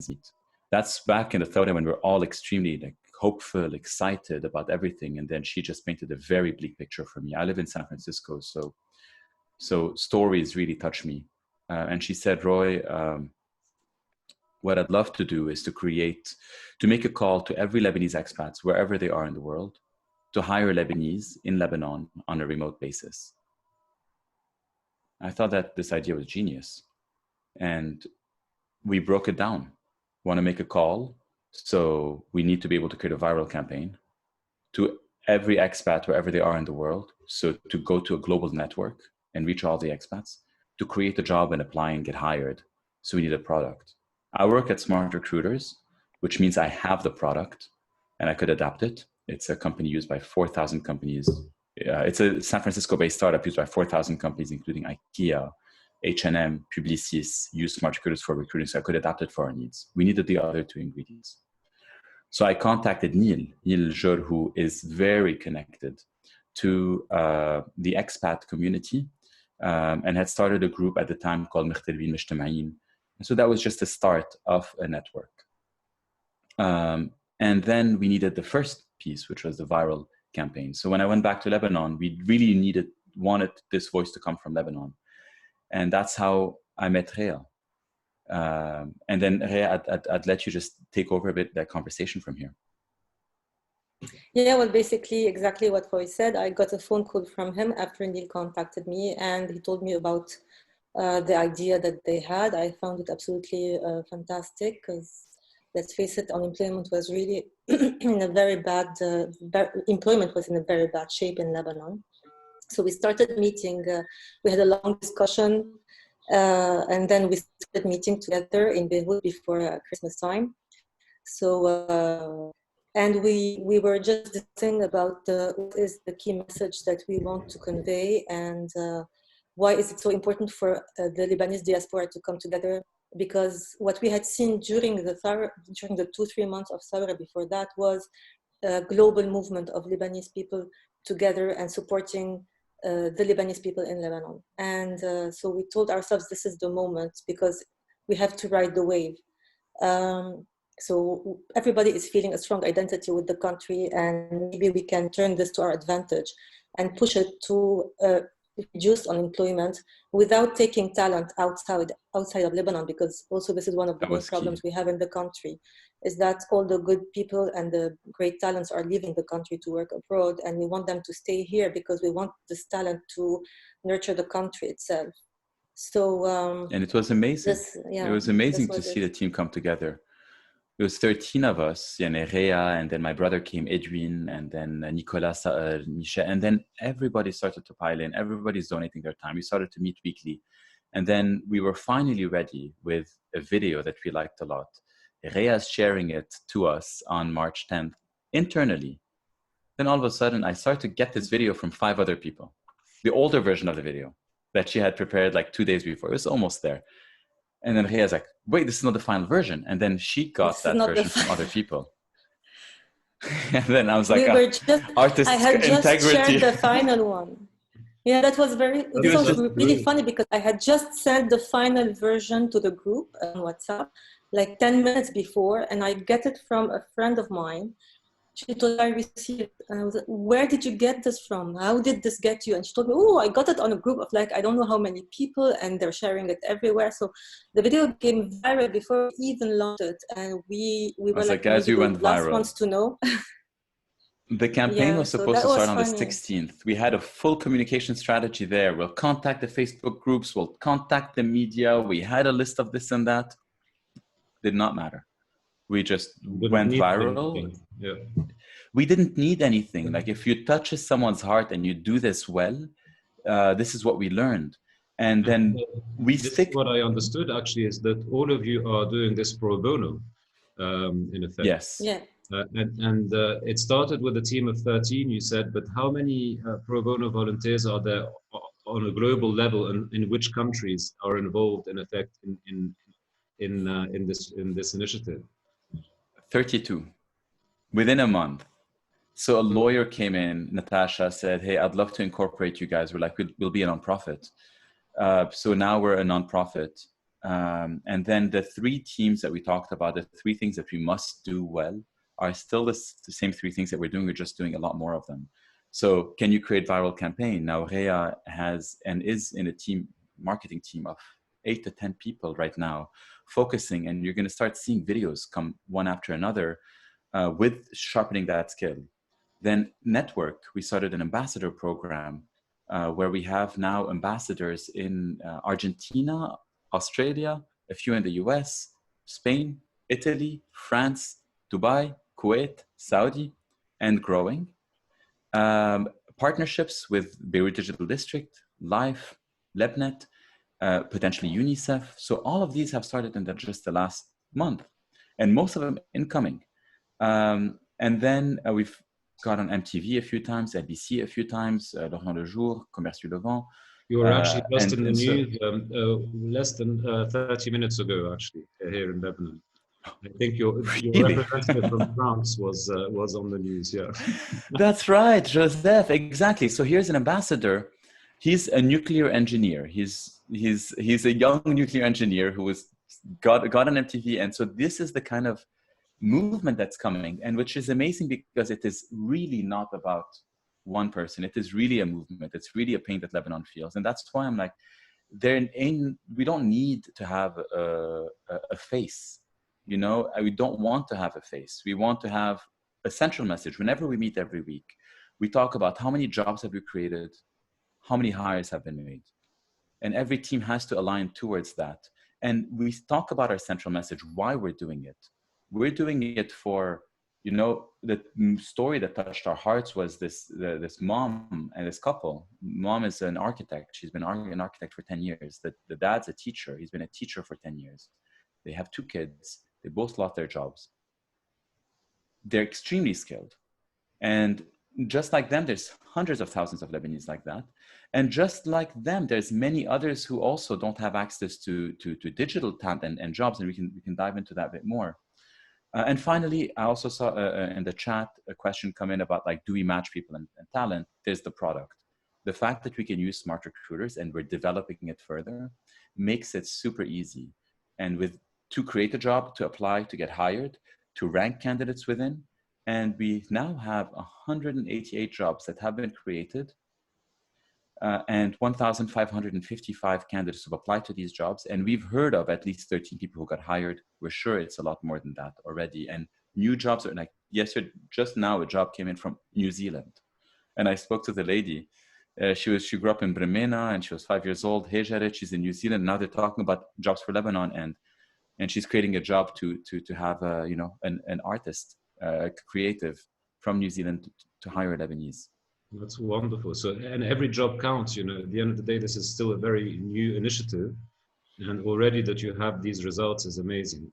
meet. That's back in the photo when we're all extremely like hopeful, excited about everything. And then she just painted a very bleak picture for me. I live in San Francisco, so stories really touch me. And she said, Roy, what I'd love to do is to make a call to every Lebanese expats, wherever they are in the world, to hire Lebanese in Lebanon on a remote basis. I thought that this idea was genius. And we broke it down. Want to make a call, so we need to be able to create a viral campaign to every expat wherever they are in the world. So to go to a global network and reach all the expats, to create a job and apply and get hired. So we need a product. I work at Smart Recruiters, which means I have the product and I could adapt it. It's a company used by 4,000 companies. It's a San Francisco-based startup used by 4,000 companies, including IKEA, H&M, Publicis, use Smart Recruiters for recruiting, so I could adapt it for our needs. We needed the other two ingredients. So I contacted Neil Jur, who is very connected to the expat community and had started a group at the time called مغتربين مجتمعين. And so that was just the start of a network. And then we needed the first piece, which was the viral campaign. So when I went back to Lebanon, we really wanted this voice to come from Lebanon. And that's how I met Rhea. And then Rhea, I'd let you just take over a bit that conversation from here. Yeah, well, basically exactly what Roy said. I got a phone call from him after Neil contacted me, and he told me about the idea that they had. I found it absolutely fantastic because, let's face it, unemployment was really in a very bad, employment was in a very bad shape in Lebanon. So we started meeting, we had a long discussion, and then we started meeting together in Beirut before Christmas time. So, and we were just discussing about what is the key message that we want to convey, and why is it so important for the Lebanese diaspora to come together. Because what we had seen during the 2-3 months of Thawra before that was a global movement of Lebanese people together and supporting the Lebanese people in Lebanon. And so we told ourselves this is the moment because we have to ride the wave. So everybody is feeling a strong identity with the country, and maybe we can turn this to our advantage and push it to reduce unemployment without taking talent outside of Lebanon, because also this is one of the main problems we have in the country, is that all the good people and the great talents are leaving the country to work abroad, and we want them to stay here because we want this talent to nurture the country itself. So and it was amazing. It was amazing to see the team come together. It was 13 of us, Rhea, and then my brother came, Edwin, and then Nicolas, Michel, and then everybody started to pile in. Everybody's donating their time. We started to meet weekly. And then we were finally ready with a video that we liked a lot. Rhea's sharing it to us on March 10th internally. Then all of a sudden, I started to get this video from 5 other people. The older version of the video that she had prepared like 2 days before. It was almost there. And then Rhea's like, wait, this is not the final version. And then she got that version from other people. And then I was like, I had just shared the final one. Yeah, that was really funny because I had just sent the final version to the group on WhatsApp like 10 minutes before, and I get it from a friend of mine. She told me, I received it. And I was like, where did you get this from? How did this get you? And she told me, oh, I got it on a group of like, I don't know how many people, and they're sharing it everywhere. So the video became viral before we even launched it. And we were like as you went last viral. ones to know. The campaign was supposed to start on the 16th. We had a full communication strategy there. We'll contact the Facebook groups. We'll contact the media. We had a list of this and that. Did not matter. We just went viral. Yeah. We didn't need anything. Like if you touch someone's heart and you do this well, this is what we learned. And then what I understood actually is that all of you are doing this pro bono, in effect. Yes. Yeah. And it started with a team of 13, you said, but how many pro bono volunteers are there on a global level, and in which countries are involved in effect in this initiative? 32 within a month. So a lawyer came in, Natasha, said, hey, I'd love to incorporate you guys. We're like, we'll be a nonprofit. So now we're a nonprofit. And then the three teams that we talked about, the three things that we must do well, are still the same three things that we're doing. We're just doing a lot more of them. So can you create viral campaign? Now Rhea has and is in a marketing team of 8 to 10 people right now, focusing, and you're going to start seeing videos come one after another with sharpening that skill. Then network, we started an ambassador program where we have now ambassadors in Argentina, Australia, a few in the US, Spain, Italy, France, Dubai, Kuwait, Saudi, and growing. Partnerships with Beirut Digital District, Life, LebNet, potentially UNICEF. So all of these have started in just the last month, and most of them incoming. And then we've got on MTV a few times, LBC a few times, Laurent Le Jour, Commerce du Levant. You were actually just in the so, news less than 30 minutes ago, actually, here in Lebanon. I think your really? representative from France was on the news. Yeah, that's right, Joseph. Exactly. So here's an ambassador. He's a nuclear engineer. He's a young nuclear engineer who was got on MTV, and so this is the kind of movement that's coming, and which is amazing because it is really not about one person. It is really a movement. It's really a pain that Lebanon feels, and that's why I'm like, we don't need to have a face. You know, we don't want to have a face. We want to have a central message. Whenever we meet every week, we talk about how many jobs have we created, how many hires have been made, and every team has to align towards that. And we talk about our central message, why we're doing it. We're doing it for, you know, the story that touched our hearts was this mom and this couple. Mom is an architect. She's been an architect for 10 years. The dad's a teacher. He's been a teacher for 10 years. They have 2 kids. They both lost their jobs. They're extremely skilled. And just like them, there's hundreds of thousands of Lebanese like that. And just like them, there's many others who also don't have access to digital talent and jobs. And we can dive into that a bit more. And finally, I also saw in the chat a question come in about like, do we match people and talent? There's the product. The fact that we can use smart recruiters and we're developing it further makes it super easy. And to create a job, to apply, to get hired, to rank candidates within. And we now have 188 jobs that have been created and 1,555 candidates who've applied to these jobs. And we've heard of at least 13 people who got hired. We're sure it's a lot more than that already. And new jobs are like, yesterday, just now, a job came in from New Zealand. And I spoke to the lady. She grew up in Bremena and she was 5 years old. Hey, Jared, she's in New Zealand. Now they're talking about jobs for Lebanon, and she's creating a job to have an artist, creative from New Zealand to hire Lebanese. that's wonderful. So, and every job counts. You know, at the end of the day, this is still a very new initiative, and already that you have these results is amazing.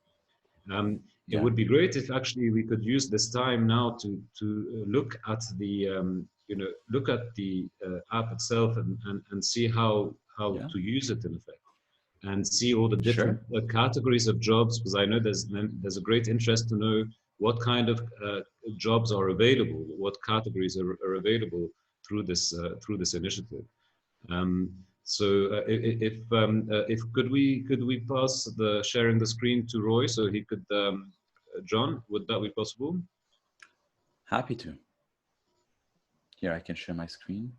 It would be great if actually we could use this time now to look at the look at the app itself and see how to use it in effect, and see all the different categories of jobs, because I know there's a great interest to know what kind of jobs are available, what categories are available through this initiative. So if could we pass the sharing the screen to Roy so he could John, would that be possible? Happy to. Here, I can share my screen.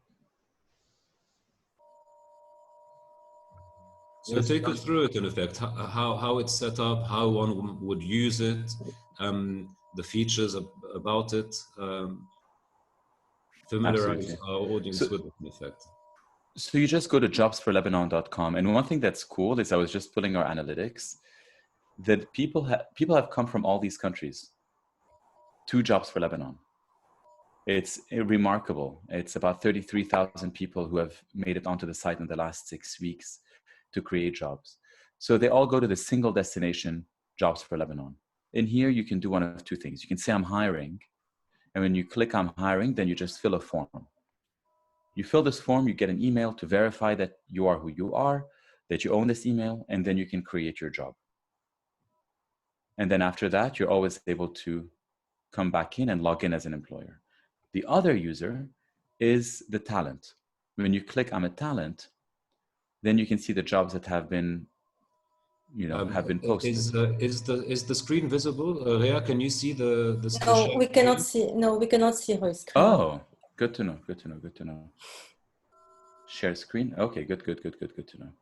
So take us through it in effect, how it's set up, how one would use it, the features about it, familiarize our audience with it in effect. So you just go to jobsforlebanon.com, and one thing that's cool is I was just pulling our analytics that people have come from all these countries to Jobs for Lebanon. It's remarkable. It's about 33,000 people who have made it onto the site in the last 6 weeks to create jobs. So they all go to the single destination, Jobs for Lebanon. In here, you can do one of 2 things. You can say I'm hiring, and when you click I'm hiring, then you just fill a form. You fill this form, you get an email to verify that you are who you are, that you own this email, and then you can create your job. And then after that, you're always able to come back in and log in as an employer. The other user is the talent. When you click I'm a talent, then you can see the jobs that have been you know, have been posted. Is the screen visible? Rhea, can you see the No, we cannot see. No, we cannot see her screen. Oh, good to know. Good to know. Good to know. Share screen. Okay, good to know.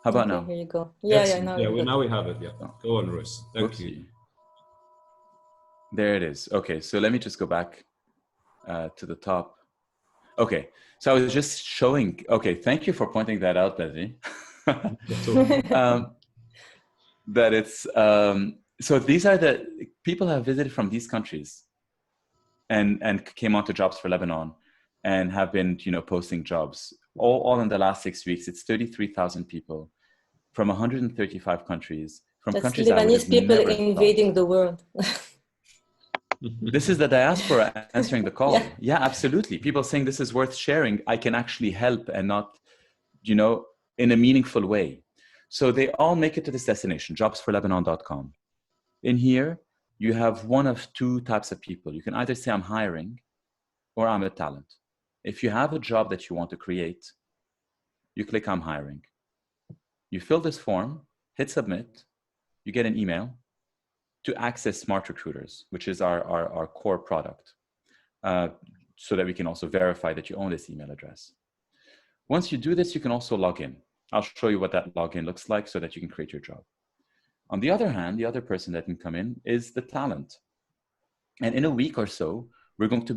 How about now? Here you go. Yeah, now we have it. Yeah, go on, Royce. Thank you. There it is. Okay, so let me just go back to the top. Okay, so I was just showing. Okay, thank you for pointing that out, Betty. That it's so these are the people have visited from these countries and came onto Jobs for Lebanon and have been, you know, posting jobs all in the last 6 weeks. It's 33,000 people from 135 countries, from countries Lebanese people invading the world. This is the diaspora answering the call. Yeah, absolutely. People saying this is worth sharing. I can actually help, and not, you know, in a meaningful way. So they all make it to this destination, jobsforlebanon.com. In here, you have one of two types of people. You can either say I'm hiring or I'm a talent. If you have a job that you want to create, you click I'm hiring. You fill this form, hit submit, you get an email to access Smart Recruiters, which is our core product, so that we can also verify that you own this email address. Once you do this, you can also log in. I'll show you what that login looks like so that you can create your job. On the other hand, the other person that can come in is the talent. And in a week or so, we're going to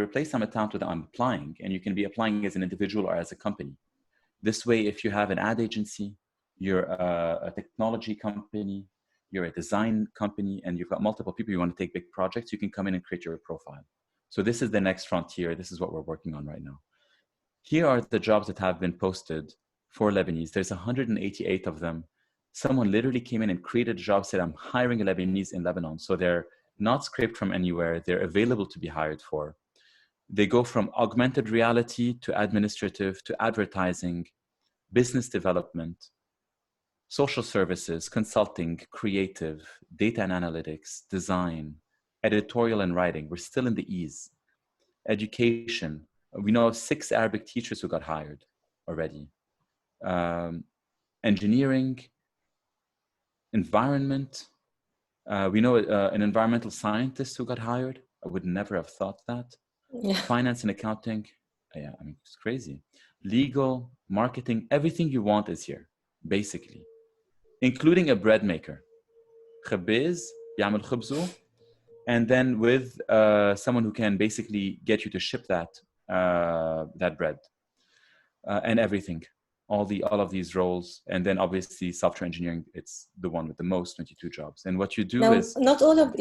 replace I'm a talent with I'm applying, and you can be applying as an individual or as a company. This way, if you have an ad agency, you're a technology company, you're a design company, and you've got multiple people you want to take big projects, you can come in and create your profile. So this is the next frontier. This is what we're working on right now. Here are the jobs that have been posted for Lebanese. There's 188 of them. Someone literally came in and created a job, said, I'm hiring a Lebanese in Lebanon. So they're not scraped from anywhere. They're available to be hired for. They go from augmented reality to administrative to advertising, business development, social services, consulting, creative, data and analytics, design, editorial and writing. We're still in the E's. Education. We know of 6 Arabic teachers who got hired already. Engineering, environment. We know an environmental scientist who got hired. I would never have thought that. Yeah. Finance and accounting. Yeah, I mean, it's crazy. Legal, marketing, everything you want is here, basically, including a bread maker. Khabiz, يعمل خبزه, and then with someone who can basically get you to ship that bread and everything. All of these roles, and then obviously software engineering, it's the one with the most, 22 jobs. And what you do is not all of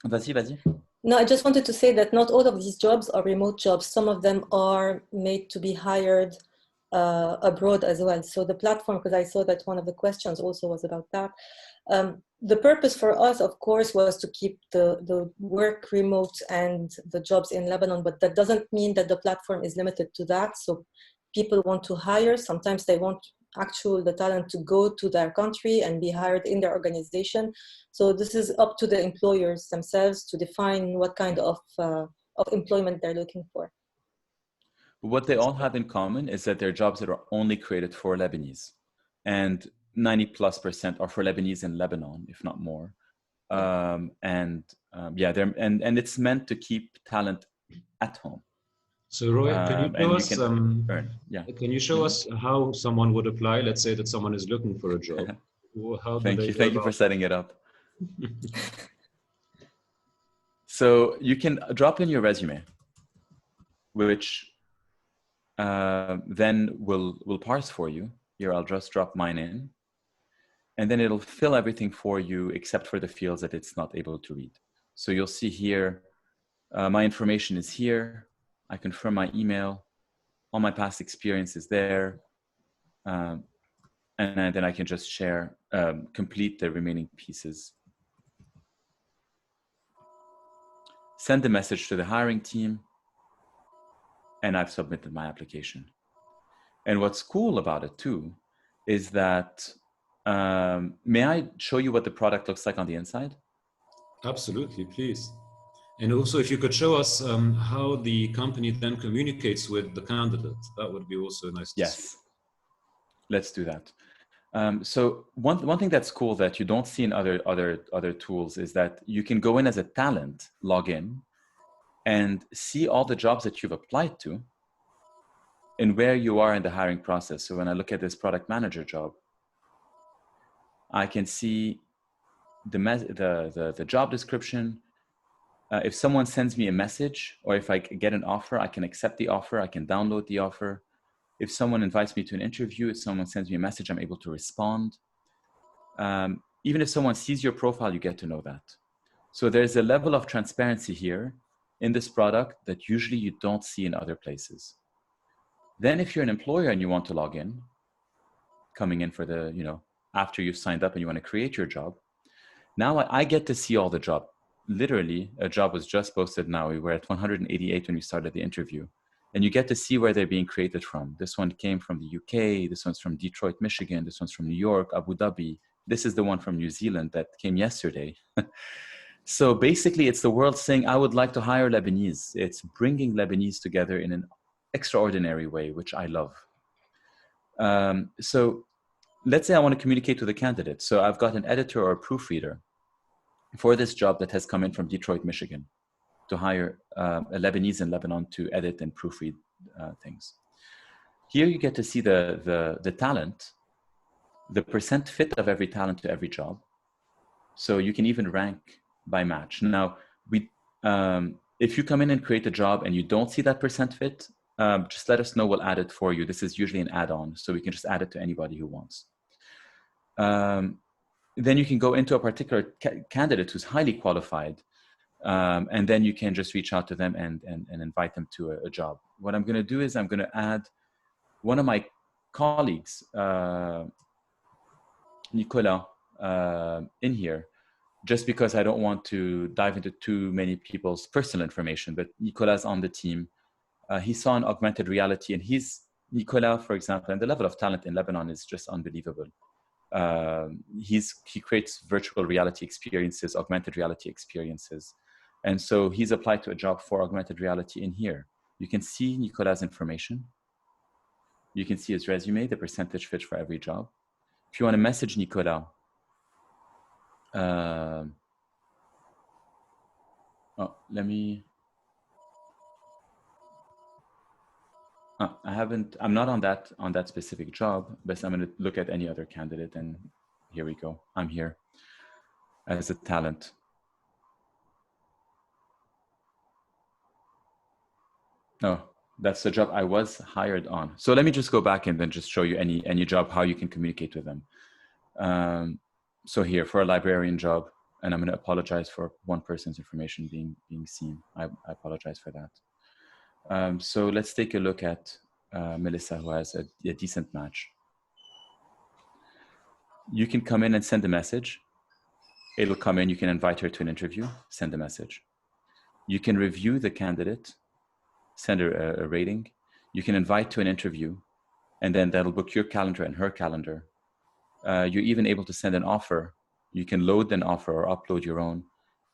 Vas-y. No, I just wanted to say that not all of these jobs are remote jobs. Some of them are made to be hired abroad as well. So the platform, because I saw that one of the questions also was about that. The purpose for us, of course, was to keep the work remote and the jobs in Lebanon, but that doesn't mean that the platform is limited to that. So people want to hire. Sometimes they want the talent to go to their country and be hired in their organization. So this is up to the employers themselves to define what kind of employment they're looking for. What they all have in common is that they're jobs that are only created for Lebanese, and 90+% are for Lebanese in Lebanon, if not more. And it's meant to keep talent at home. So Roy, can you show us how someone would apply? Let's say that someone is looking for a job. Thank you for setting it up. So you can drop in your resume, which then will parse for you. Here, I'll just drop mine in, and then it'll fill everything for you except for the fields that it's not able to read. So you'll see here, my information is here. I confirm my email, all my past experience is there, and then I can just share, complete the remaining pieces. Send the message to the hiring team, and I've submitted my application. And what's cool about it too is that, may I show you what the product looks like on the inside? Absolutely, please. And also, if you could show us how the company then communicates with the candidate, that would be also nice to see. Let's do that. So one thing that's cool that you don't see in other tools is that you can go in as a talent, log in, and see all the jobs that you've applied to and where you are in the hiring process. So when I look at this product manager job, I can see the job description. If someone sends me a message, or if I get an offer, I can accept the offer. I can download the offer. If someone invites me to an interview, if someone sends me a message, I'm able to respond. Even if someone sees your profile, you get to know that. So there's a level of transparency here in this product that usually you don't see in other places. Then if you're an employer and you want to log in, coming in for the, after you've signed up and you want to create your job, now I get to see all the job. Literally, a job was just posted now. We were at 188 when we started the interview. And you get to see where they're being created from. This one came from the UK. This one's from Detroit, Michigan. This one's from New York, Abu Dhabi. This is the one from New Zealand that came yesterday. So basically, it's the world saying, I would like to hire Lebanese. It's bringing Lebanese together in an extraordinary way, which I love. So let's say I want to communicate with a candidate. So I've got an editor or a proofreader for this job that has come in from Detroit, Michigan, to hire a Lebanese in Lebanon to edit and proofread things. Here you get to see the talent, the percent fit of every talent to every job. So you can even rank by match. Now, if you come in and create a job and you don't see that percent fit, just let us know, we'll add it for you. This is usually an add-on, so we can just add it to anybody who wants. Then you can go into a particular candidate who's highly qualified, and then you can just reach out to them and invite them to a job. What I'm going to do is I'm going to add one of my colleagues, Nicolas, in here, just because I don't want to dive into too many people's personal information. But Nicolas on the team, he saw an augmented reality, and Nicolas, for example, and the level of talent in Lebanon is just unbelievable. He creates virtual reality experiences, augmented reality experiences. And so he's applied to a job for augmented reality in here. You can see Nicolas' information. You can see his resume, the percentage fit for every job. If you want to message Nicolas, I'm not on that specific job, but I'm going to look at any other candidate, and here we go. I'm here as a talent. No, that's the job I was hired on. So let me just go back and then just show you any job, how you can communicate with them. So here for a librarian job, and I'm going to apologize for one person's information being seen. I apologize for that. So let's take a look at Melissa, who has a decent match. You can come in and send a message. It'll come in. You can invite her to an interview, send a message. You can review the candidate, send her a rating. You can invite to an interview, and then that'll book your calendar and her calendar. You're even able to send an offer. You can load an offer or upload your own,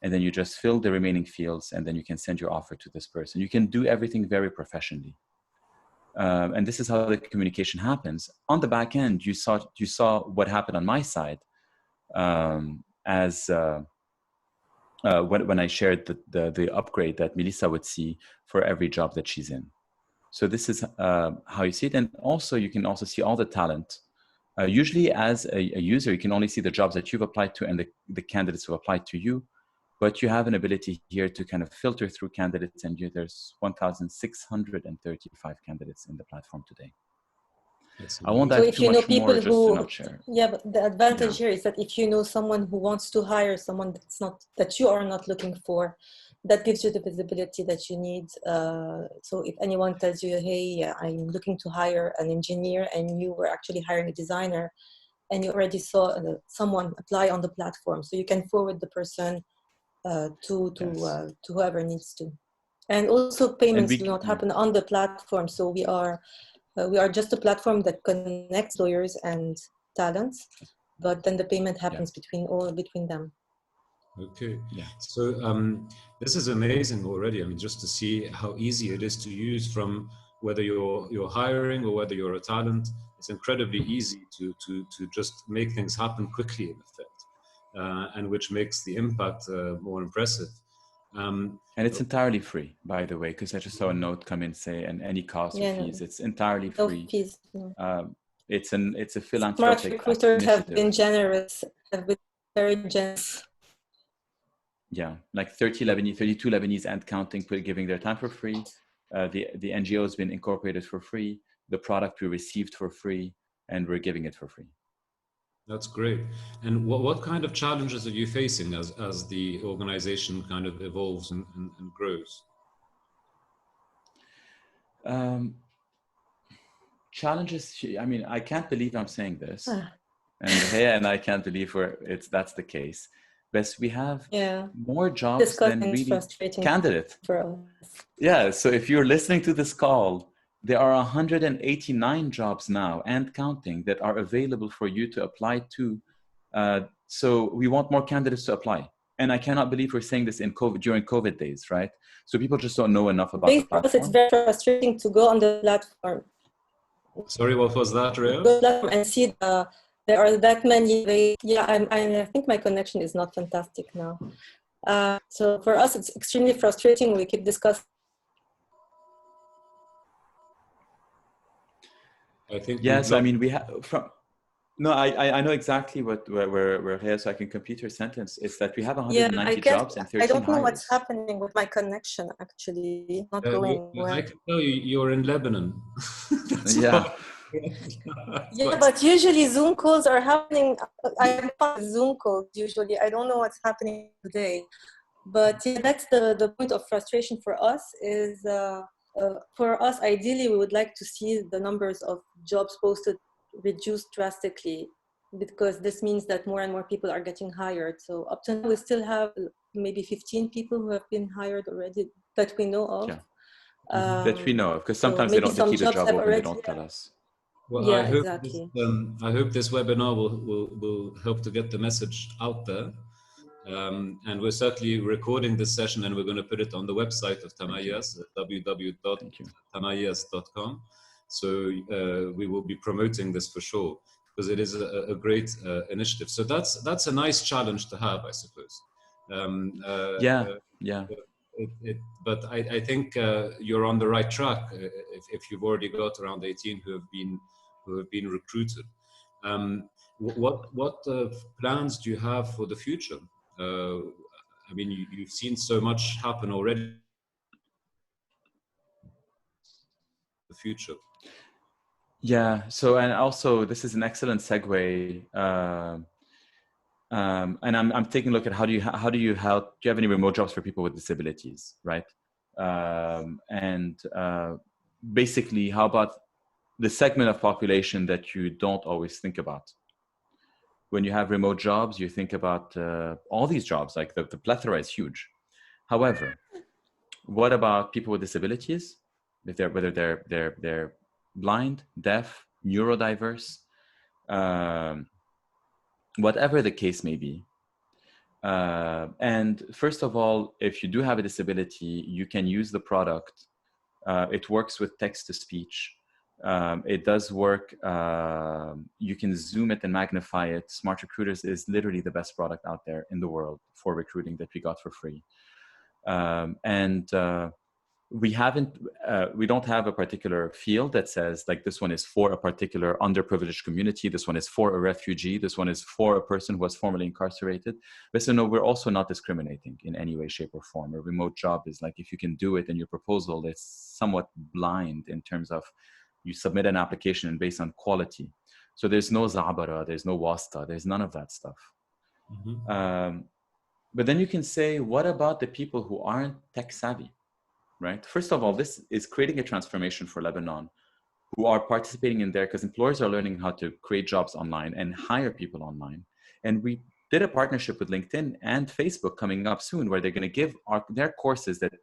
and then you just fill the remaining fields, and then you can send your offer to this person. You can do everything very professionally. And this is how the communication happens. On the back end, you saw what happened on my side when I shared the upgrade that Melissa would see for every job that she's in. So this is how you see it. And also, you can also see all the talent. Usually as a user, you can only see the jobs that you've applied to and the candidates who applied to you. But you have an ability here to kind of filter through candidates, and there's 1,635 candidates in the platform today. I won't dive too much more, just to not share. Yeah, but the advantage here is that if you know someone who wants to hire someone that you are not looking for, that gives you the visibility that you need. So if anyone tells you, hey, I'm looking to hire an engineer, and you were actually hiring a designer, and you already saw someone apply on the platform, so you can forward the person to whoever needs to. And also payments do not happen on the platform. So we are just a platform that connects lawyers and talents, but then the payment happens between them. Okay. Yeah. So this is amazing already. I mean, just to see how easy it is to use from whether you're hiring or whether you're a talent, it's incredibly easy to just make things happen quickly in effect, and which makes the impact more impressive. And it's entirely free, by the way, because I just saw a note come in say, and any cost or fees, it's entirely free. No fees. No. It's a Smart philanthropic recruiters have initiative. been generous, have been very generous. Yeah, like 32 Lebanese and counting, giving their time for free. The NGO has been incorporated for free. The product we received for free, and we're giving it for free. That's great. And what kind of challenges are you facing as the organization kind of evolves and grows? Challenges. I mean, I can't believe I'm saying this, and I can't believe that's the case. But we have more jobs than really candidates. Yeah. So if you're listening to this call, there are 189 jobs now and counting that are available for you to apply to. So we want more candidates to apply. And I cannot believe we're saying this during COVID days, right? So people just don't know enough about the platform. It's very frustrating to go on the platform. Sorry, what was that, Rhea? Go platform and see there are that many. I think my connection is not fantastic now. So for us, it's extremely frustrating. We keep discussing. I think yes, I mean we have from. No, I know exactly where here, so I can complete your sentence. It's that we have 190 jobs and 13 I don't know hires. what's happening with my connection. Actually, not going well. I can tell you're in Lebanon. Yeah. But usually Zoom calls are happening. I'm on Zoom calls usually. I don't know what's happening today. But that's the point of frustration for us is, for us, ideally, we would like to see the numbers of jobs posted reduced drastically, because this means that more and more people are getting hired. So up to now, we still have maybe 15 people who have been hired already that we know of. Yeah. That we know of, because sometimes they keep the job open, they don't tell us. Well, yeah, exactly. I hope this webinar will help to get the message out there. And we're certainly recording this session, and we're going to put it on the website of Tamayas, www.tamayas.com. So we will be promoting this for sure, because it is a great initiative. So that's a nice challenge to have, I suppose. But I think you're on the right track if you've already got around 18 who have been recruited. What plans do you have for the future? I mean, you've seen so much happen already. The future. Yeah. So, and also, this is an excellent segue. And I'm taking a look at how do you help? Do you have any remote jobs for people with disabilities, right? Basically, how about the segment of population that you don't always think about? When you have remote jobs, you think about all these jobs, like the plethora is huge. However, what about people with disabilities? Whether they're blind, deaf, neurodiverse, whatever the case may be. And first of all, if you do have a disability, you can use the product. It works with text to speech. It does work. You can zoom it and magnify it. Smart Recruiters is literally the best product out there in the world for recruiting that we got for free. We don't have a particular field that says like this one is for a particular underprivileged community, this one is for a refugee, this one is for a person who was formerly incarcerated. But so no, we're also not discriminating in any way, shape, or form. A remote job is like, if you can do it, and your proposal is somewhat blind in terms of you submit an application and based on quality. So there's no zabara, there's no wasta, there's none of that stuff. But then you can say, what about the people who aren't tech savvy? Right. First of all, this is creating a transformation for Lebanon, who are participating in there because employers are learning how to create jobs online and hire people online. And we did a partnership with LinkedIn and Facebook coming up soon, where they're going to give their courses that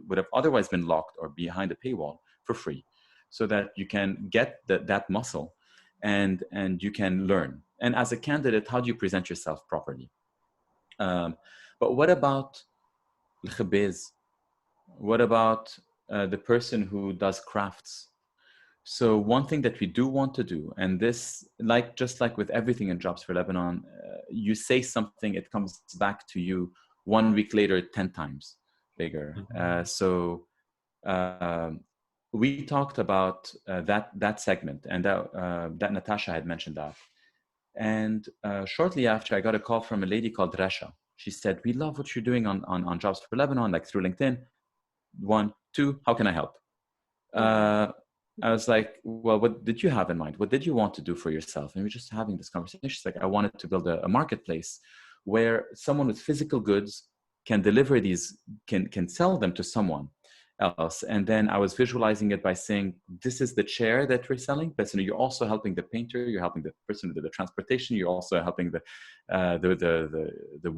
would have otherwise been locked or behind a paywall for free, so that you can get that muscle and you can learn. And as a candidate, how do you present yourself properly? But what about الخباز? What about the person who does crafts. So one thing that we do want to do, and this, just like with everything in Jobs for Lebanon, you say something, it comes back to you 1 week later, 10 times bigger. We talked about that segment, and that Natasha had mentioned that. And shortly after, I got a call from a lady called Rasha. She said, "We love what you're doing on Jobs for Lebanon, like through LinkedIn. 1, 2, how can I help?" I was like, "Well, what did you have in mind? What did you want to do for yourself?" And we were just having this conversation. She's like, "I wanted to build a marketplace where someone with physical goods can deliver these, can sell them to someone else." And then I was visualizing it by saying, "This is the chair that we're selling, but you're also helping the painter, you're helping the person with the transportation, you're also helping the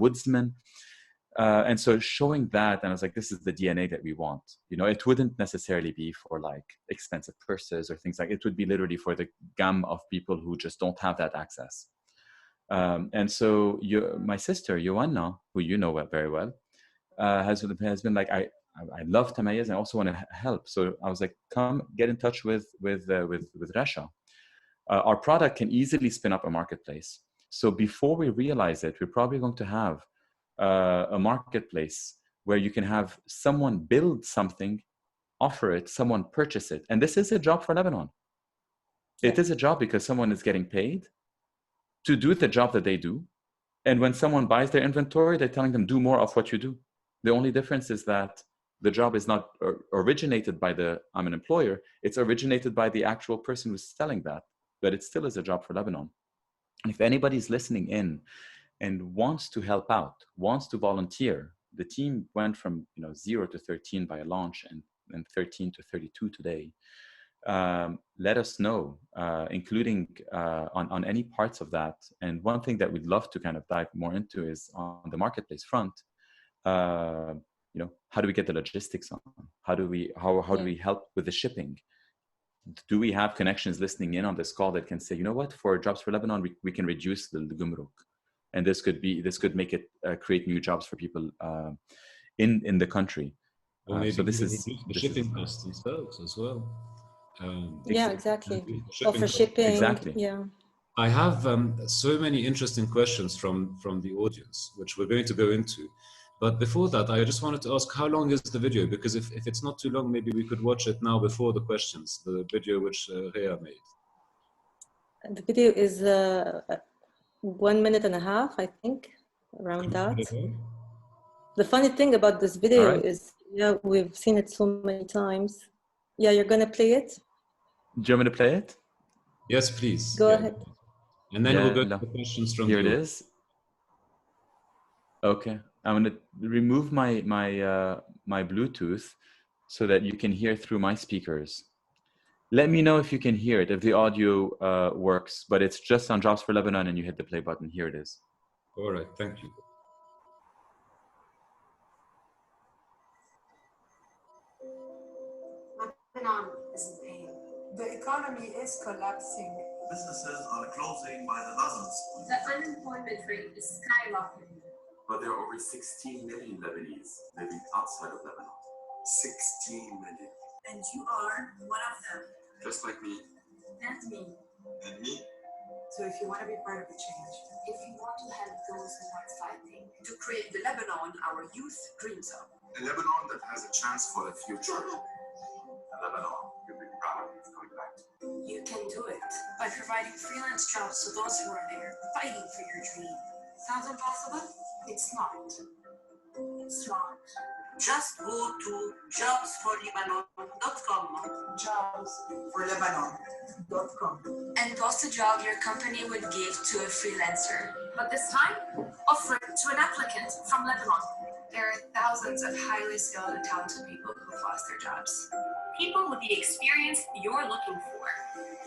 woodsman." And so showing that, and I was like, this is the DNA that we want. It wouldn't necessarily be for like expensive purses or things like it would be literally for the gamut of people who just don't have that access. And so my sister, Joanna, who you know very well, has been like, I love Tamayez and I also want to help. So I was like, come get in touch with Rasha. Our product can easily spin up a marketplace. So before we realize it, we're probably going to have a marketplace where you can have someone build something, offer it, someone purchase it. And this is a job for Lebanon. Yeah. It is a job because someone is getting paid to do the job that they do. And when someone buys their inventory, they're telling them, do more of what you do. The only difference is that the job is not originated by I'm an employer. It's originated by the actual person who's selling that, but it still is a job for Lebanon. And if anybody's listening in and wants to help out, wants to volunteer, the team went from 0 to 13 by a launch, and 13 to 32 today. Let us know, including on any parts of that. And one thing that we'd love to kind of dive more into is on the marketplace front. How do we get the logistics on? How do we help with the shipping? Do we have connections listening in on this call that can say, you know what, for Jobs for Lebanon, we can reduce the gumruk, and this could make it create new jobs for people in the country. Or maybe so this is the shipping costs themselves as well. Yeah, exactly. For shipping. Exactly. Yeah. I have so many interesting questions from the audience, which we're going to go into. But before that, I just wanted to ask, how long is the video? Because if it's not too long, maybe we could watch it now before the questions, the video which Rhea made. The video is 1 minute and a half, I think, around that. The funny thing about this video is, we've seen it so many times. Yeah, you're going to play it? Do you want me to play it? Yes, please. Go ahead. And then we'll go to the questions from Here it is. Okay, I'm going to remove my Bluetooth so that you can hear through my speakers. Let me know if you can hear it, if the audio works, but it's just on Jobs for Lebanon and you hit the play button. Here it is. All right, thank you. Lebanon is in pain. The economy is collapsing. Businesses are closing by the dozens. The unemployment rate is skyrocketing. But there are over 16 million Lebanese living outside of Lebanon. 16 million. And you are one of them. Just like me. And me. And me. So if you want to be part of the change, if you want to help those who are fighting, to create the Lebanon our youth dreams of. A Lebanon that has a chance for a future. A Lebanon you'll be proud of coming back to. You can do it by providing freelance jobs to those who are there fighting for your dream. Sounds impossible? It's not. It's not. Just go to jobsforlebanon.com. Jobsforlebanon.com. And post a job your company would give to a freelancer. But this time, offer it to an applicant from Lebanon. There are thousands of highly skilled and talented people who've lost their jobs. People with the experience you're looking for.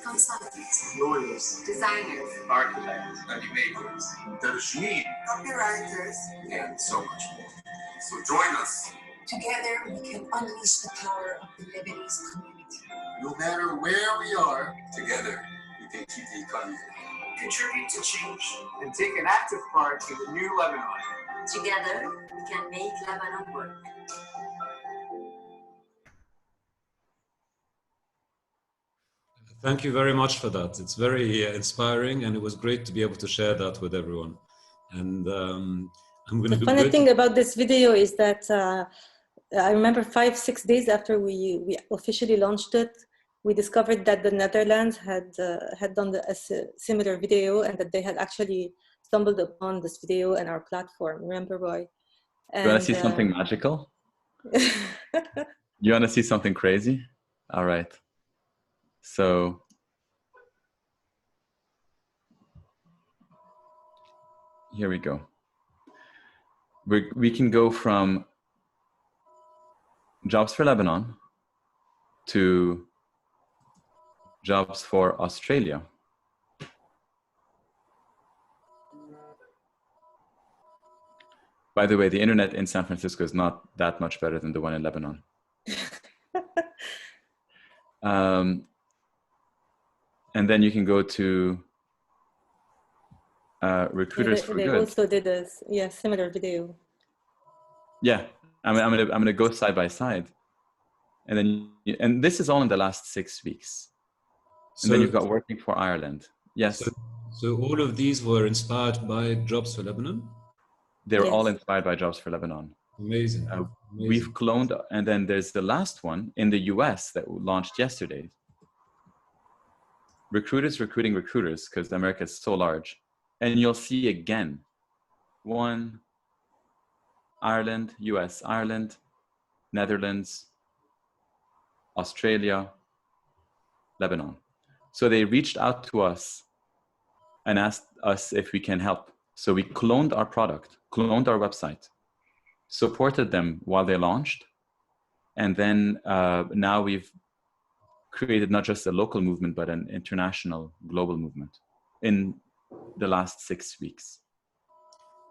Consultants, Lawyers, designers, architects, animators, tarjeen, copywriters, and so much more. So join us. Together, we can unleash the power of the Lebanese community. No matter where we are, together we can keep the economy. Contribute to change. And take an active part in the new Lebanon. Together, we can make Lebanon work. Thank you very much for that. It's very inspiring, and it was great to be able to share that with everyone. And I'm going to The funny thing about this video is that I remember 5-6 days after we officially launched it, we discovered that the Netherlands had done a similar video, and that they had actually stumbled upon this video and our platform. Remember, Roy? You want to see something magical? You want to see something crazy? All right. So here we go. We can go from Jobs for Lebanon to Jobs for Australia. By the way, the internet in San Francisco is not that much better than the one in Lebanon. And then you can go to Recruiters for Good. They also did a similar video. Yeah, I'm gonna go side by side, and this is all in the last 6 weeks. And then you've got Working for Ireland. Yes. So all of these were inspired by Jobs for Lebanon? They're all inspired by Jobs for Lebanon. Amazing. We've cloned, and then there's the last one in the US that launched yesterday. Recruiters recruiting recruiters, because America is so large. And you'll see again, one, Ireland, US, Ireland, Netherlands, Australia, Lebanon. So they reached out to us and asked us if we can help. So we cloned our product, cloned our website, supported them while they launched. And then now we've created not just a local movement, but an international global movement in the last 6 weeks.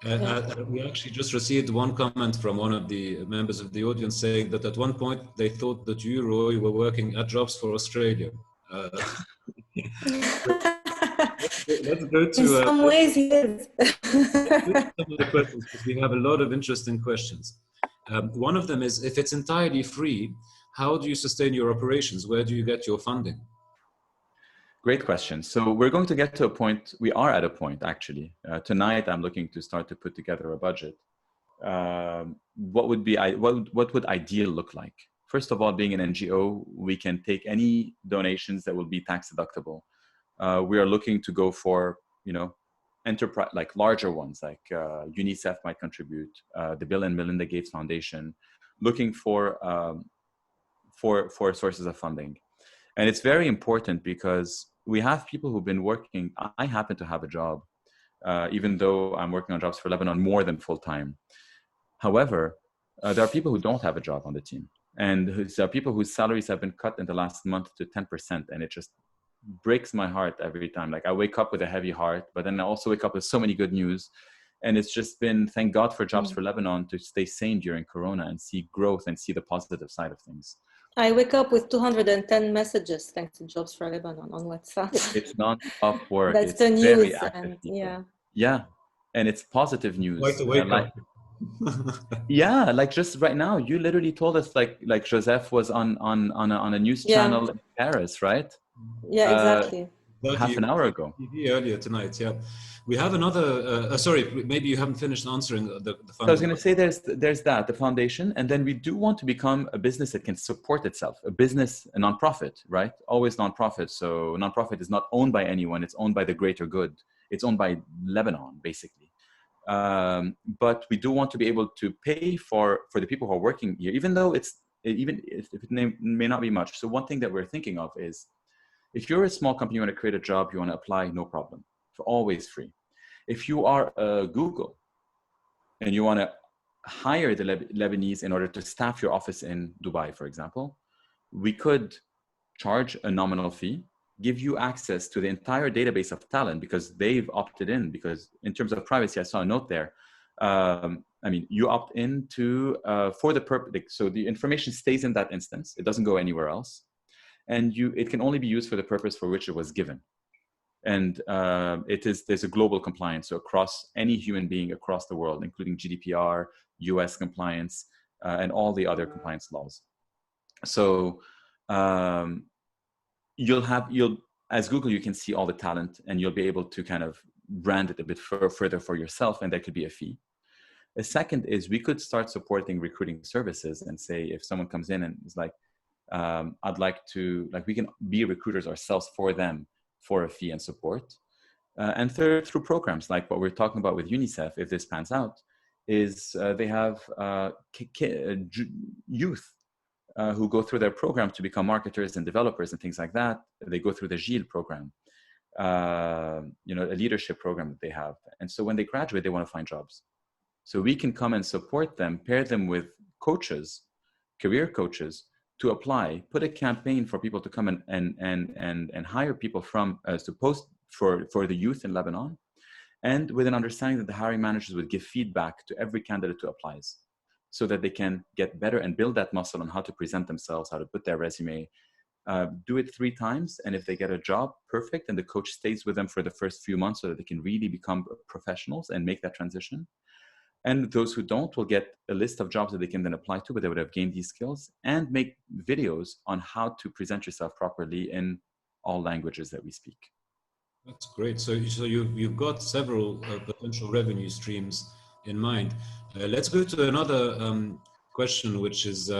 We actually just received one comment from one of the members of the audience saying that at one point they thought that you, Roy, were working at Jobs for Australia. Let's go to... In some ways, he is. Some of the questions, because we have a lot of interesting questions. One of them is, if it's entirely free, how do you sustain your operations? Where do you get your funding? Great question. So we're going to get to a point, we are at a point actually. Tonight I'm looking to start to put together a budget. What would ideal look like? First of all, being an NGO, we can take any donations that will be tax deductible. We are looking to go for, enterprise, like larger ones, like UNICEF might contribute, the Bill and Melinda Gates Foundation, looking for sources of funding. And it's very important because we have people who've been working. I happen to have a job, even though I'm working on Jobs for Lebanon more than full time. However, there are people who don't have a job on the team. And there are people whose salaries have been cut in the last month to 10%. And it just breaks my heart every time. Like I wake up with a heavy heart, but then I also wake up with so many good news. And it's just been, thank God for Jobs for Lebanon to stay sane during Corona and see growth and see the positive side of things. I wake up with 210 messages thanks to Jobs for Lebanon on WhatsApp. It's non-stop work. That's it's the news, and yeah. Yeah, and it's positive news. Quite a wake up. Yeah, like just right now, you literally told us like Joseph was on a news channel in Paris, right? Yeah, exactly. Half an hour ago. Earlier tonight, yeah. We have another, sorry, maybe you haven't finished answering the funding. So I was going to say there's that, the foundation, and then we do want to become a business that can support itself, a nonprofit, right? Always nonprofit. So nonprofit is not owned by anyone, it's owned by the greater good. It's owned by Lebanon, basically. But we do want to be able to pay for the people who are working here, even if it may not be much. So one thing that we're thinking of is, if you're a small company, you want to create a job, you want to apply, no problem. For always free. If you are Google and you want to hire the Lebanese in order to staff your office in Dubai, for example, we could charge a nominal fee, give you access to the entire database of talent because they've opted in, because in terms of privacy, I saw a note there. You opt in for the purpose, so the information stays in that instance. It doesn't go anywhere else. And it can only be used for the purpose for which it was given. And there's a global compliance, so across any human being across the world, including GDPR, US compliance, and all the other compliance laws. So you'll as Google, you can see all the talent, and you'll be able to kind of brand it a bit further for yourself, and there could be a fee. The second is we could start supporting recruiting services and say, if someone comes in and is like, I'd like to, like, we can be recruiters ourselves for them for a fee and support. And third, through programs like what we're talking about with UNICEF, if this pans out, is they have youth who go through their program to become marketers and developers and things like that. They go through the GIL program, a leadership program that they have. And so when they graduate, they want to find jobs. So we can come and support them, pair them with coaches, career coaches, to apply, put a campaign for people to come and hire people from to post for the youth in Lebanon, and with an understanding that the hiring managers would give feedback to every candidate who applies, so that they can get better and build that muscle on how to present themselves, how to put their resume, do it 3 times. And if they get a job, perfect. And the coach stays with them for the first few months so that they can really become professionals and make that transition. And those who don't will get a list of jobs that they can then apply to, but they would have gained these skills, and make videos on how to present yourself properly in all languages that we speak. That's great. So you've got several potential revenue streams in mind. Let's go to another question, which is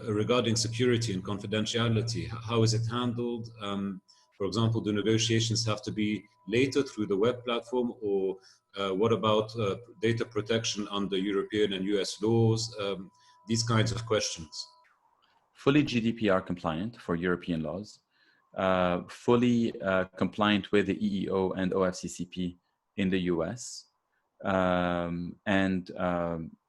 regarding security and confidentiality. How is it handled? For example, do negotiations have to be later through the web platform, or what about data protection under European and US laws? These kinds of questions. Fully GDPR compliant for European laws, fully compliant with the EEO and OFCCP in the US.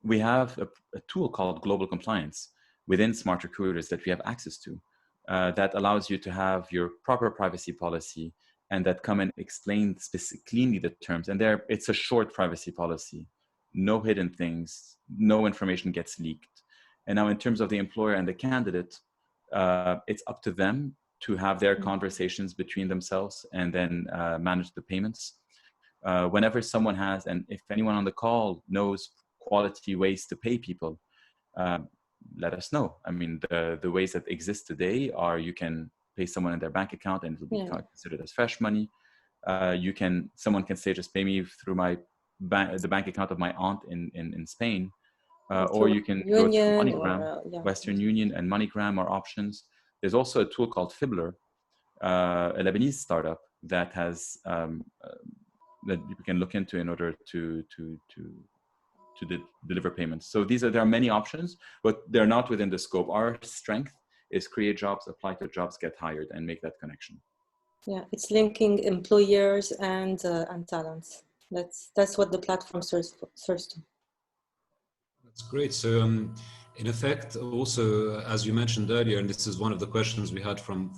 We have a tool called Global Compliance within Smart Recruiters that we have access to, that allows you to have your proper privacy policy, and that come and explain cleanly the terms. And there, it's a short privacy policy, no hidden things, no information gets leaked. And now in terms of the employer and the candidate, it's up to them to have their conversations between themselves and then manage the payments. Whenever someone has, and if anyone on the call knows quality ways to pay people, let us know. I mean, the ways that exist today are, you can pay someone in their bank account and it'll be considered as fresh money. Someone can say, just pay me through the bank account of my aunt in Spain. Or you can go to MoneyGram. Western Union and MoneyGram are options. There's also a tool called Fibbler, a Lebanese startup that has that you can look into in order to deliver payments. So there are many options, but they're not within the scope. Our strength is create jobs, apply to jobs, get hired, and make that connection. Yeah, it's linking employers and talents. That's what the platform serves to. That's great. So in effect, also, as you mentioned earlier, and this is one of the questions we had from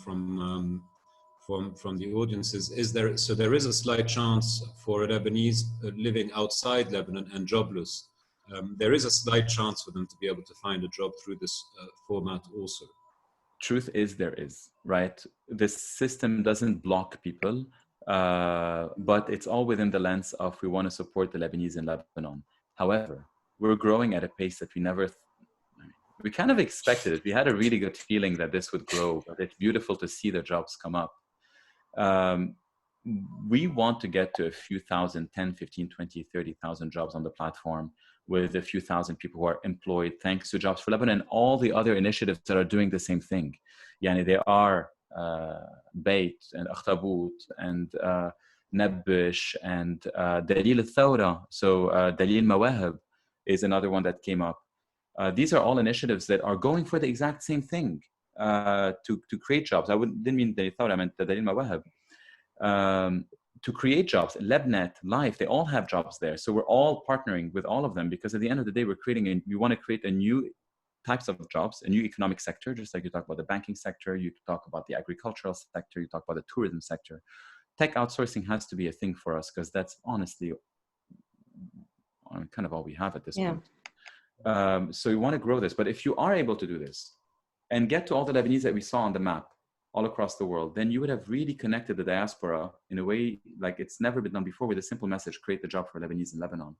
the audiences, there is a slight chance for a Lebanese living outside Lebanon and jobless. There is a slight chance for them to be able to find a job through this format also. Truth is, there is, right? This system doesn't block people, but it's all within the lens of, we want to support the Lebanese in Lebanon. However, we're growing at a pace that we kind of expected it. We had a really good feeling that this would grow, but it's beautiful to see the jobs come up. We want to get to a few thousand, 10, 15, 20, 30,000 jobs on the platform, with a few thousand people who are employed thanks to Jobs for Lebanon and all the other initiatives that are doing the same thing. Yani there are Beit and Akhtabut and Nabbish and Dalil al-Thawra. So Dalil Mawahib is another one that came up. These are all initiatives that are going for the exact same thing, to create jobs. Didn't mean Dalil al-Thawra, I meant Dalil Mawahib. To create jobs. Lebnet, Life, they all have jobs there. So we're all partnering with all of them, because at the end of the day, we want to create a new types of jobs, a new economic sector, just like you talk about the banking sector, you talk about the agricultural sector, you talk about the tourism sector. Tech outsourcing has to be a thing for us, because that's honestly kind of all we have at this point. So we want to grow this. But if you are able to do this and get to all the Lebanese that we saw on the map, all across the world, then you would have really connected the diaspora in a way like it's never been done before, with a simple message: create the job for Lebanese in Lebanon.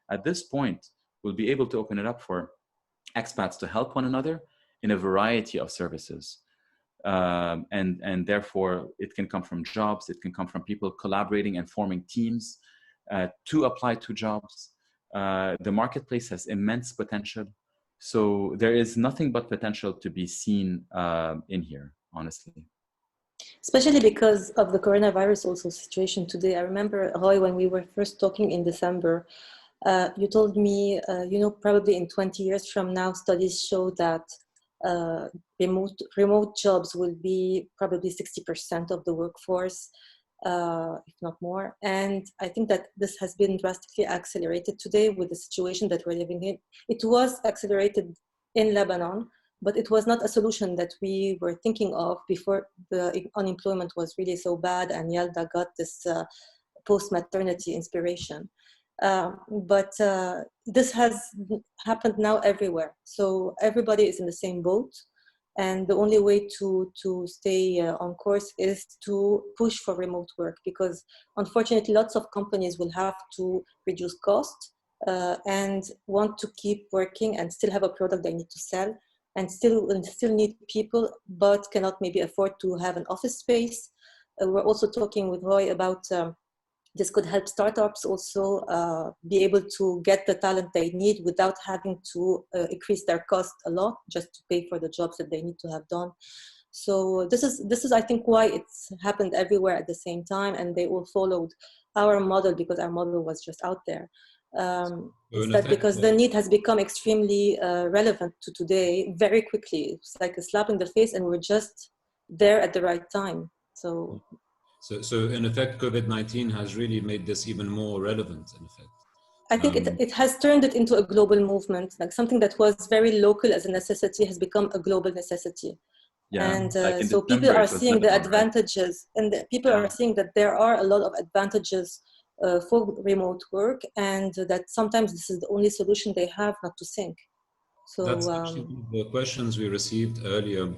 At this point, we'll be able to open it up for expats to help one another in a variety of services. and therefore it can come from jobs, it can come from people collaborating and forming teams to apply to jobs. The marketplace has immense potential. So there is nothing but potential to be seen in here, honestly. Especially because of the coronavirus also situation today. I remember, Roy, when we were first talking in December, you told me, probably in 20 years from now, studies show that remote jobs will be probably 60% of the workforce, if not more. And I think that this has been drastically accelerated today with the situation that we're living in. It was accelerated in Lebanon, but it was not a solution that we were thinking of before the unemployment was really so bad and Yalda got this post-maternity inspiration. But this has happened now everywhere. So everybody is in the same boat. And the only way to stay on course is to push for remote work, because unfortunately, lots of companies will have to reduce cost and want to keep working and still have a product they need to sell, and still need people, but cannot maybe afford to have an office space. We're also talking with Roy about this could help startups also be able to get the talent they need without having to increase their cost a lot just to pay for the jobs that they need to have done. So this is I think why it's happened everywhere at the same time, and they all followed our model because our model was just out there. It's that because the need has become extremely relevant to today very quickly. It's like a slap in the face, and we're just there at the right time. So in effect, COVID-19 has really made this even more relevant, in effect. I think it has turned it into a global movement, like something that was very local as a necessity has become a global necessity. Yeah, and like so people are seeing the advantages, right? And people are seeing that there are a lot of advantages for remote work, and that sometimes this is the only solution they have not to sink. So that's actually the questions we received earlier.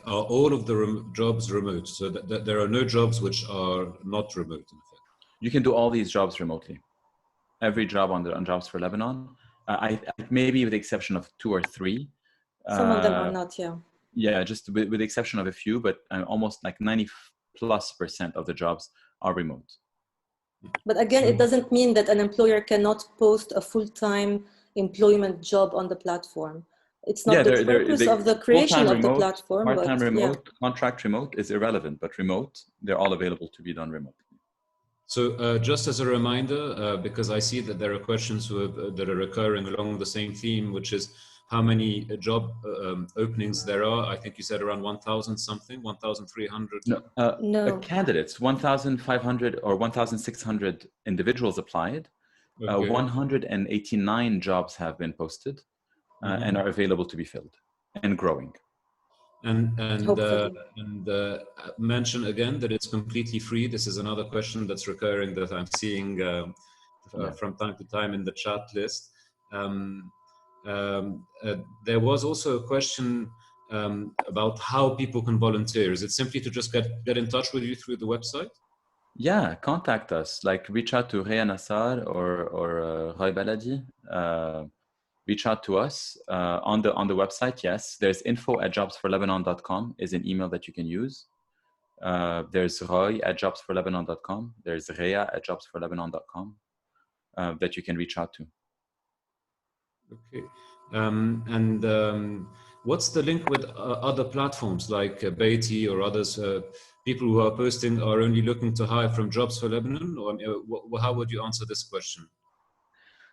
Are all of the jobs remote? So that there are no jobs which are not remote, in effect. You can do all these jobs remotely. Every job on Jobs for Lebanon, I maybe with the exception of 2 or 3. Some of them are not, yeah. Yeah, just with the exception of a few, but almost like 90+% of the jobs are remote. But again, it doesn't mean that an employer cannot post a full-time employment job on the platform. It's not the purpose of the creation of the platform. Part-time remote, contract remote is irrelevant, but remote, they're all available to be done remotely. So just as a reminder, because I see that there are questions that are recurring along the same theme, which is how many job openings there are. I think you said around 1,000 something, 1,300. No. Candidates, 1,500 or 1,600 individuals applied. Okay. 189 jobs have been posted and are available to be filled and growing. And mention again that it's completely free. This is another question that's recurring that I'm seeing from time to time in the chat list. There was also a question about how people can volunteer. Is it simply to just get in touch with you through the website? Yeah, contact us. Like reach out to Rhea Nassar or Roy Baladi. Reach out to us on the website. Yes, there's info@jobsforlebanon.com is an email that you can use. There's Roy@jobsforlebanon.com. There's Rhea@jobsforlebanon.com that you can reach out to. Okay, what's the link with other platforms like Beatty or others? People who are posting are only looking to hire from Jobs for Lebanon, or how would you answer this question?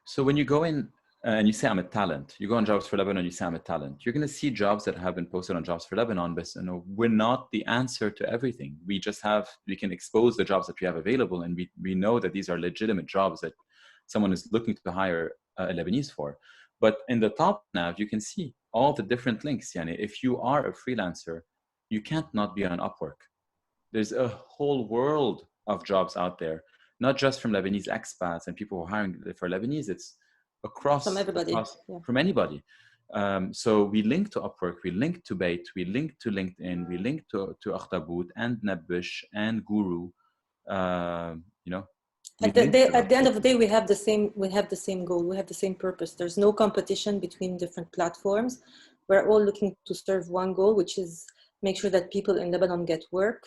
So when you go in and you say I'm a talent, you go on Jobs for Lebanon, you say I'm a talent, you're going to see jobs that have been posted on Jobs for Lebanon, but we're not the answer to everything. We can expose the jobs that we have available, and we know that these are legitimate jobs that someone is looking to hire a Lebanese for. But in the top nav, you can see all the different links. Yani, if you are a freelancer, you can't not be on Upwork. There's a whole world of jobs out there, not just from Lebanese expats and people who are hiring for Lebanese. It's across from everybody, from anybody. So we link to Upwork, we link to Bait, we link to LinkedIn, we link to Akhtaboot and Nabush and Guru. At the end of the day, we have the same goal. We have the same purpose. There's no competition between different platforms. We're all looking to serve one goal, which is make sure that people in Lebanon get work,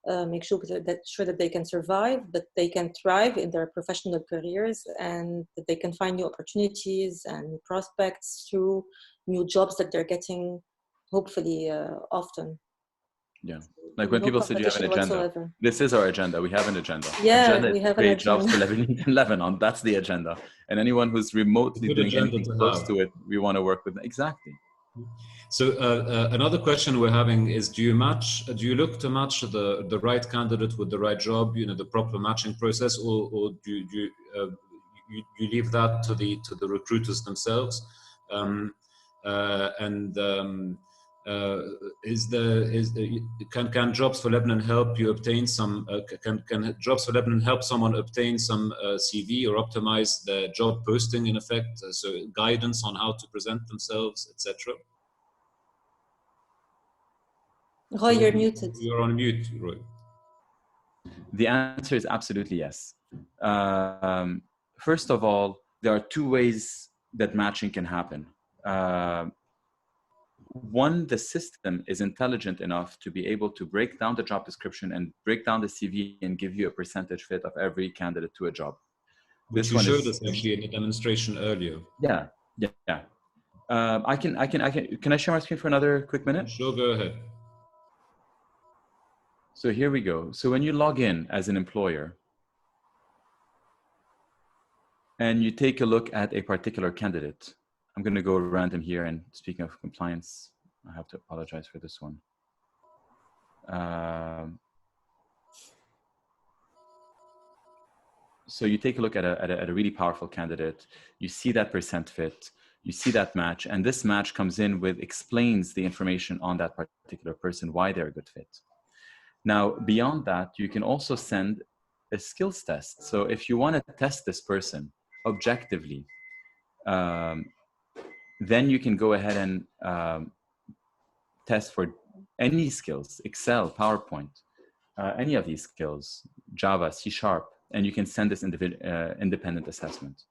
make sure that they can survive, that they can thrive in their professional careers, and that they can find new opportunities and prospects through new jobs that they're getting, hopefully often. Yeah, like when people say, "Do you have an agenda?" Whatsoever. This is our agenda. We have an agenda. Yeah, agenda we have to an create jobs for agenda. Lebanon. That's the agenda. And anyone who's remotely Good doing agenda anything to close have. to it, we want to work with. Exactly. So another question we're having is: Do you look to match the right candidate with the right job? You know, the proper matching process, or do you leave that to the recruiters themselves? Can Jobs for Lebanon help you obtain some? Can Jobs for Lebanon help someone obtain some CV or optimize the job posting in effect? So guidance on how to present themselves, etc. Roy, you're muted. You're on mute, Roy. The answer is absolutely yes. First of all, there are two ways that matching can happen. One, the system is intelligent enough to be able to break down the job description and break down the CV and give you a percentage fit of every candidate to a job. Which you showed us actually in the demonstration earlier. Yeah. Can I share my screen for another quick minute? Sure, go ahead. So here we go. So when you log in as an employer and you take a look at a particular candidate, I'm going to go random here. And speaking of compliance, I have to apologize for this one. So you take a look at a really powerful candidate, you see that percent fit, you see that match, and this match comes in with explains the information on that particular person, why they're a good fit. Now, beyond that, you can also send a skills test. So if you want to test this person objectively, then you can go ahead and test for any skills, Excel, PowerPoint, any of these skills, Java, C#, and you can send this independent assessment.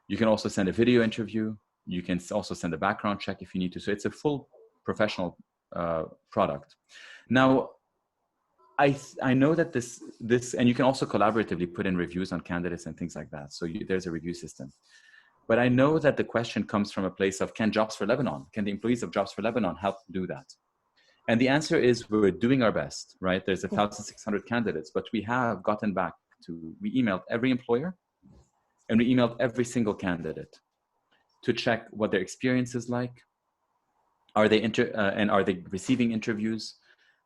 You can also send a video interview. You can also send a background check if you need to. So it's a full professional product. Now, I know that this, and you can also collaboratively put in reviews on candidates and things like that. So there's a review system. But I know that the question comes from a place of, can Jobs for Lebanon, can the employees of Jobs for Lebanon help do that? And the answer is, we're doing our best, right? There's 1,600 candidates, but we have gotten back to, we emailed every employer and we emailed every single candidate to check what their experience is like. Are they are they receiving interviews?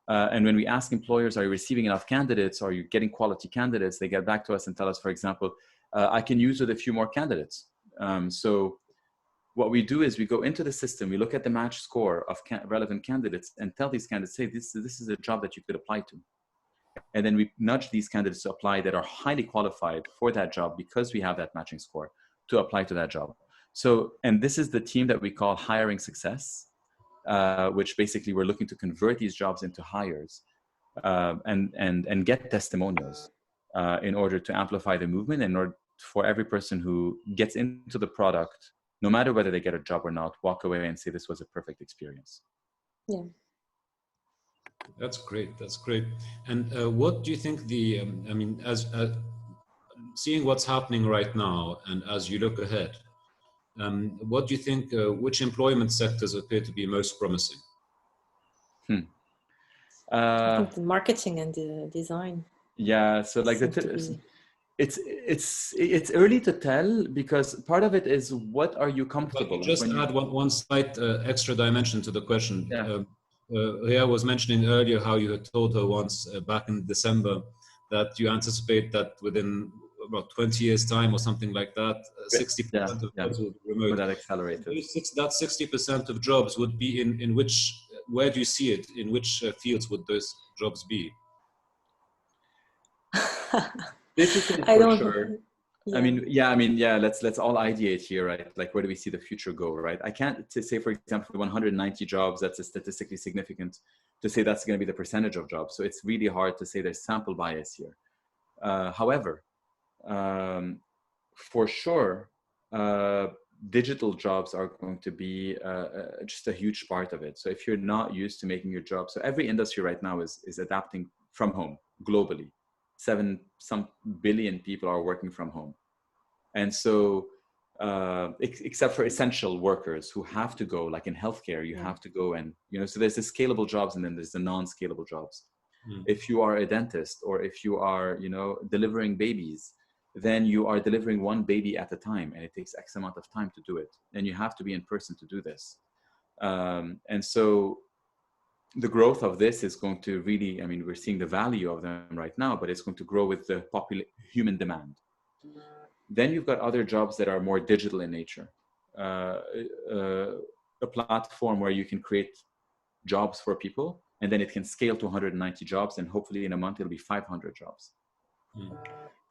And when we ask employers, are you receiving enough candidates? Are you getting quality candidates? They get back to us and tell us, for example, I can use with a few more candidates. So what we do is we go into the system, we look at the match score of relevant candidates and tell these candidates, hey, this is a job that you could apply to. And then we nudge these candidates to apply that are highly qualified for that job because we have that matching score to apply to that job. So, and this is the team that we call hiring success, which basically we're looking to convert these jobs into hires and get testimonials in order to amplify the movement, in order for every person who gets into the product, no matter whether they get a job or not, walk away and say this was a perfect experience. Yeah. That's great. That's great. And what do you think the, I mean, as seeing what's happening right now and as you look ahead, what do you think, which employment sectors appear to be most promising? I think the marketing and the design. Yeah, so like it's early to tell because part of it is what are you comfortable with? Just add one slight extra dimension to the question. Yeah. Rhea was mentioning earlier how you had told her once back in December that you anticipate that within about 20 years time or something like that, 60% of jobs will be remote. With that accelerated. That 60% of jobs would be in which, where do you see it? In which fields would those jobs be? Digital for sure. Yeah. I mean, let's all ideate here, right? Like, where do we see the future go, right? I can't say, for example, 190 jobs, that's a statistically significant to say that's going to be the percentage of jobs. So it's really hard to say there's sample bias here. However, for sure, digital jobs are going to be just a huge part of it. So if you're not used to making your job, so every industry right now is adapting from home globally. 7 billion people are working from home. And so, except for essential workers who have to go, like in healthcare, you have to go and, so there's the scalable jobs and then there's the non-scalable jobs. If you are a dentist or if you are, delivering babies, then you are delivering one baby at a time and it takes X amount of time to do it. And you have to be in person to do this. And so the growth of this is going to really, we're seeing the value of them right now, but it's going to grow with the human demand. Then you've got other jobs that are more digital in nature. A platform where you can create jobs for people, and then it can scale to 190 jobs, and hopefully in a month it'll be 500 jobs.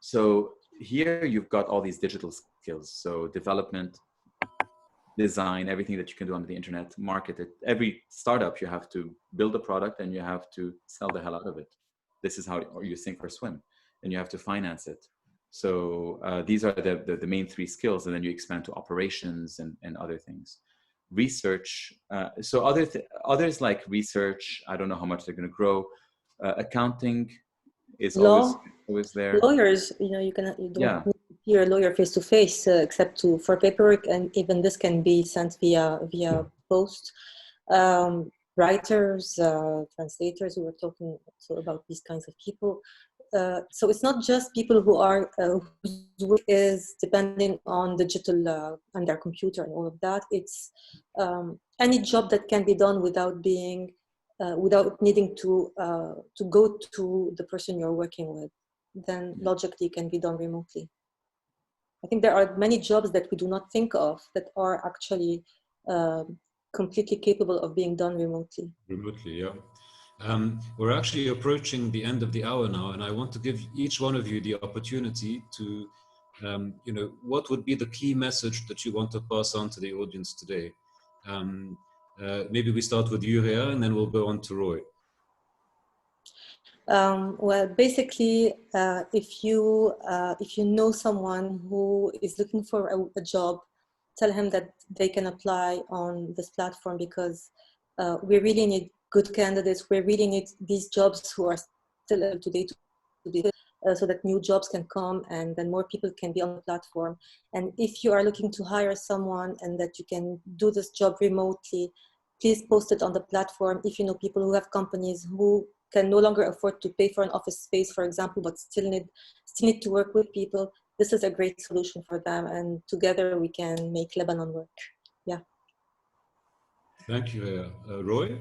So here you've got all these digital skills. So development, design, everything that you can do on the internet, market it. Every startup, you have to build a product and you have to sell the hell out of it. This is how you sink or swim, and you have to finance it. So these are the main 3 skills, and then you expand to operations and other things. Research. So others like research, I don't know how much they're going to grow. Accounting is always there. Lawyers, you don't need to hear a lawyer face to face, except for paperwork, and even this can be sent via post. Writers, translators, we were talking also about these kinds of people. So it's not just people who are whose work is depending on digital and their computer and all of that. It's any job that can be done without being without needing to go to the person you're working with. Then logically can be done remotely. I think there are many jobs that we do not think of that are actually completely capable of being done remotely. Remotely, yeah. We're actually approaching the end of the hour now, and I want to give each one of you the opportunity to, what would be the key message that you want to pass on to the audience today? Maybe we start with you, Rhea, and then we'll go on to Roy. Well, basically, if you know someone who is looking for a job, tell him that they can apply on this platform, because we really need good candidates. We really need these jobs who are still up to date, so that new jobs can come and then more people can be on the platform. And if you are looking to hire someone and that you can do this job remotely, please post it on the platform. If you know people who have companies who can no longer afford to pay for an office space, for example, but still need to work with people, this is a great solution for them, and together we can make Lebanon work. Yeah. Thank you, Roy.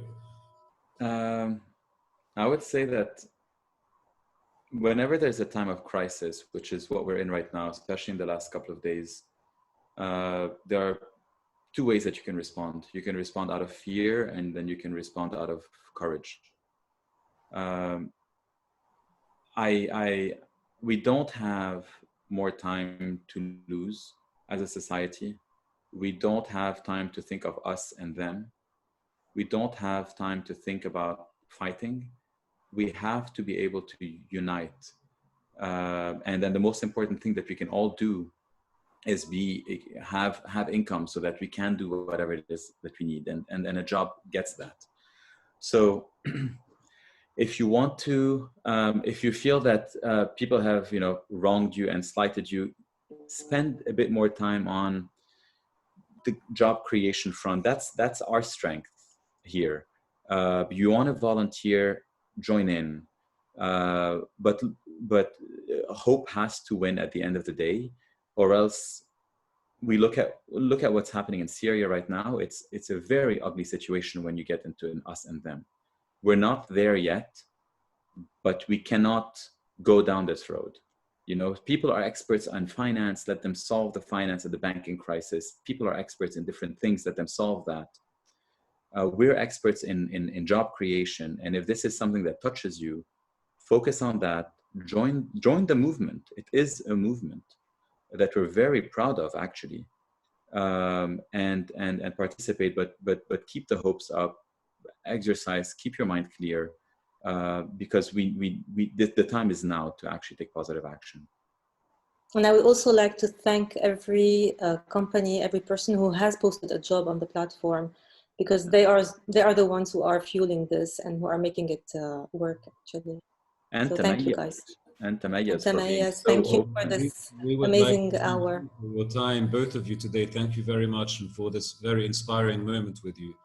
I would say that whenever there's a time of crisis, which is what we're in right now, especially in the last couple of days, there are 2 ways that you can respond. You can respond out of fear, and then you can respond out of courage. We don't have more time to lose as a society. We don't have time to think of us and them. We don't have time to think about fighting. We have to be able to unite. And then the most important thing that we can all do is have income so that we can do whatever it is that we need, and a job gets that. So if you want to, if you feel that people have wronged you and slighted you, spend a bit more time on the job creation front. That's our strength here. You want to volunteer, join in, but hope has to win at the end of the day, or else we look at what's happening in Syria right now. It's a very ugly situation when you get into an us and them. We're not there yet, but we cannot go down this road. People are experts on finance, let them solve the finance of the banking crisis. People are experts in different things, let them solve that. We're experts in job creation. And if this is something that touches you, focus on that, join the movement. It is a movement that we're very proud of, actually, and participate, but keep the hopes up, exercise, keep your mind clear, because the time is now to actually take positive action. And I would also like to thank every company, every person who has posted a job on the platform, because they are the ones who are fueling this and who are making it work actually. And so thank you guys. And Tamayas for being thank you for this we would amazing like to hour. thank you for your time, both of you today. Thank you very much, and for this very inspiring moment with you.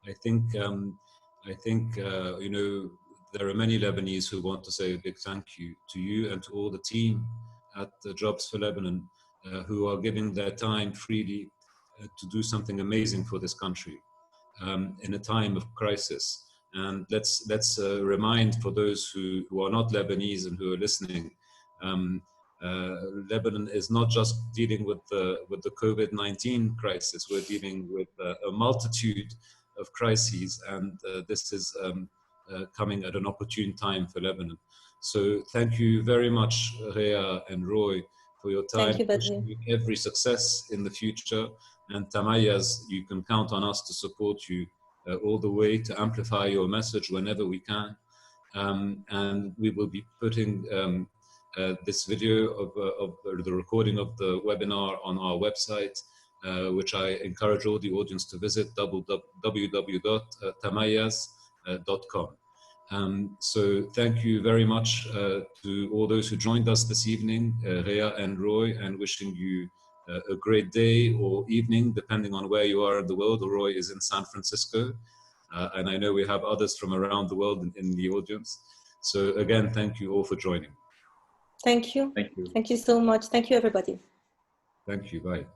I think you know, there are many Lebanese who want to say a big thank you to you and to all the team at Jobs for Lebanon, who are giving their time freely to do something amazing for this country in a time of crisis. And let's remind, for those who are not Lebanese and who are listening, Lebanon is not just dealing with the COVID-19 crisis. We're dealing with a multitude of crises, and this is coming at an opportune time for Lebanon. So thank you very much, Rhea and Roy, for your time. Thank you, wishing you every success in the future. And Tamayas, you can count on us to support you all the way, to amplify your message whenever we can. And we will be putting this video of the recording of the webinar on our website, which I encourage all the audience to visit, www.tamayas.com. So thank you very much to all those who joined us this evening, Rhea and Roy, and wishing you a great day or evening, depending on where you are in the world. Roy is in San Francisco, and I know we have others from around the world in the audience. So again, thank you all for joining. Thank you. Thank you. Thank you so much. Thank you, everybody. Thank you. Bye.